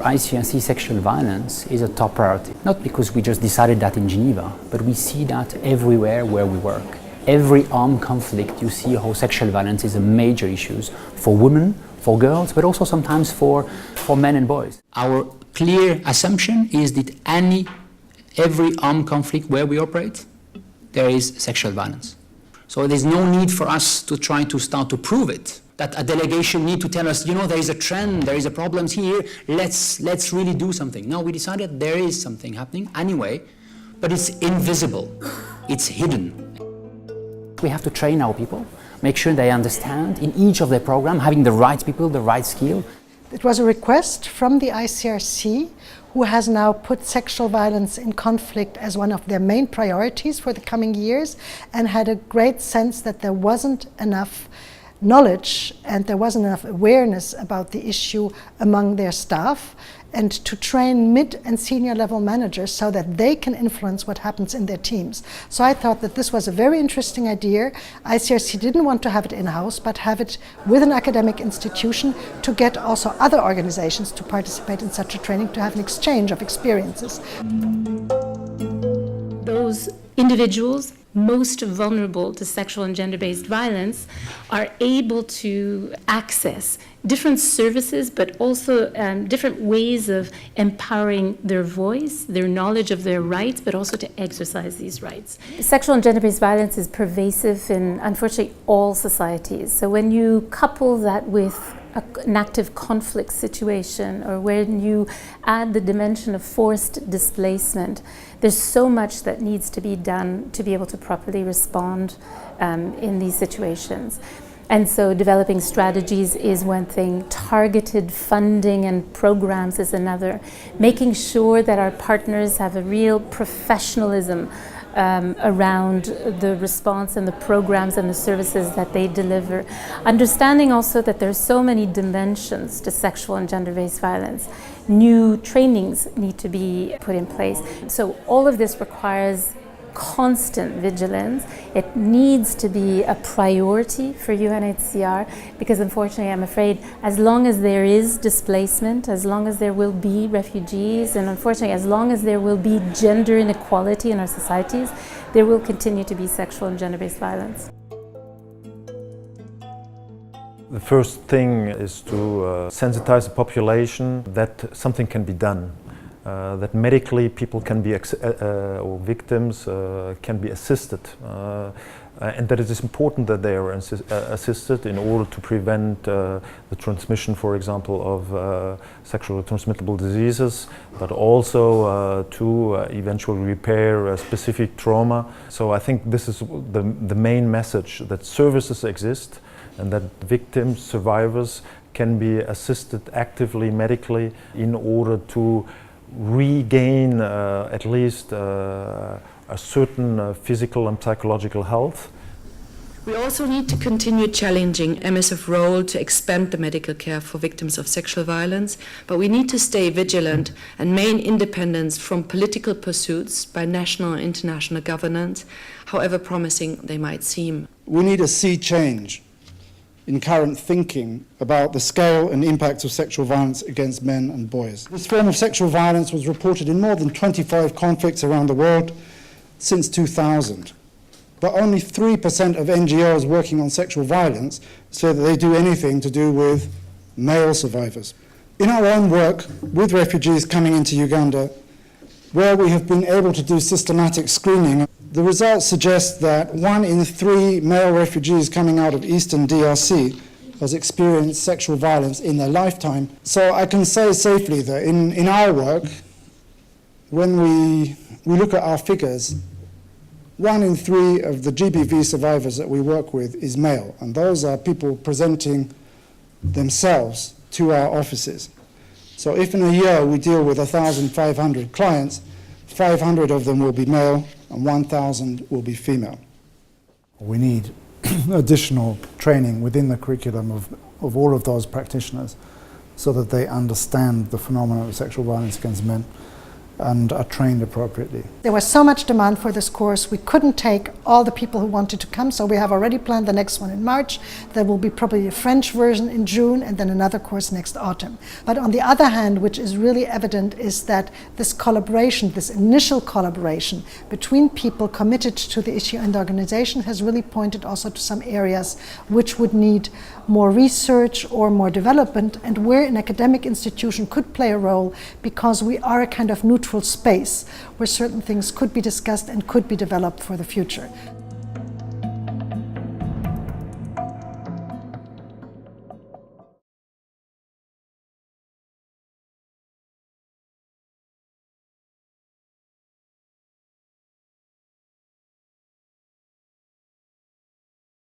ICRC, sexual violence is a top priority. Not because we just decided that in Geneva, but we see that everywhere where we work. Every armed conflict, you see how sexual violence is a major issue for women, for girls, but also sometimes for men and boys. Our clear assumption is that every armed conflict where we operate, there is sexual violence. So there's no need for us to try to start to prove it. That a delegation need to tell us, there is a trend, there is a problem here, let's really do something. No, we decided there is something happening anyway, but it's invisible, it's hidden. We have to train our people, make sure they understand in each of their programs, having the right people, the right skill. It was a request from the ICRC, who has now put sexual violence in conflict as one of their main priorities for the coming years, and had a great sense that there wasn't enough knowledge and there wasn't enough awareness about the issue among their staff, and to train mid and senior level managers so that they can influence what happens in their teams. So I thought that this was a very interesting idea. ICRC didn't want to have it in-house, but have it with an academic institution to get also other organizations to participate in such a training, to have an exchange of experiences. Those individuals most vulnerable to sexual and gender-based violence are able to access different services, but also different ways of empowering their voice, their knowledge of their rights, but also to exercise these rights. Sexual and gender-based violence is pervasive in, unfortunately, all societies. So when you couple that with an active conflict situation, or when you add the dimension of forced displacement, there's so much that needs to be done to be able to properly respond in these situations. And so developing strategies is one thing, targeted funding and programs is another, making sure that our partners have a real professionalism around the response and the programs and the services that they deliver. Understanding also that there are so many dimensions to sexual and gender-based violence. New trainings need to be put in place. So all of this requires constant vigilance. It needs to be a priority for UNHCR, because unfortunately, I'm afraid, as long as there is displacement, as long as there will be refugees, and unfortunately, as long as there will be gender inequality in our societies, there will continue to be sexual and gender-based violence. The first thing is to sensitize the population that something can be done. That medically people can be, or victims can be assisted, and that it is important that they are assisted in order to prevent the transmission, for example, of sexually transmittable diseases, but also to eventually repair specific trauma. So I think this is the main message, that services exist and that victims, survivors can be assisted actively medically in order to regain at least a certain physical and psychological health. We also need to continue challenging MSF role to expand the medical care for victims of sexual violence, but we need to stay vigilant and maintain independence from political pursuits by national and international governance, however promising they might seem. We need a sea change in current thinking about the scale and impact of sexual violence against men and boys. This form of sexual violence was reported in more than 25 conflicts around the world since 2000. But only 3% of NGOs working on sexual violence say that they do anything to do with male survivors. In our own work with refugees coming into Uganda, where we have been able to do systematic screening, the results suggest that 1 in 3 male refugees coming out of Eastern DRC has experienced sexual violence in their lifetime. So I can say safely that in our work, when we look at our figures, 1 in 3 of the GBV survivors that we work with is male, and those are people presenting themselves to our offices. So if in a year we deal with 1,500 clients, 500 of them will be male and 1,000 will be female. We need additional training within the curriculum of all of those practitioners so that they understand the phenomenon of sexual violence against men and are trained appropriately. There was so much demand for this course, we couldn't take all the people who wanted to come, so we have already planned the next one in March. There will be probably a French version in June and then another course next autumn. But on the other hand, which is really evident, is that this collaboration, this initial collaboration between people committed to the issue and the organization has really pointed also to some areas which would need more research or more development, and where an academic institution could play a role because we are a kind of neutral space where certain things could be discussed and could be developed for the future.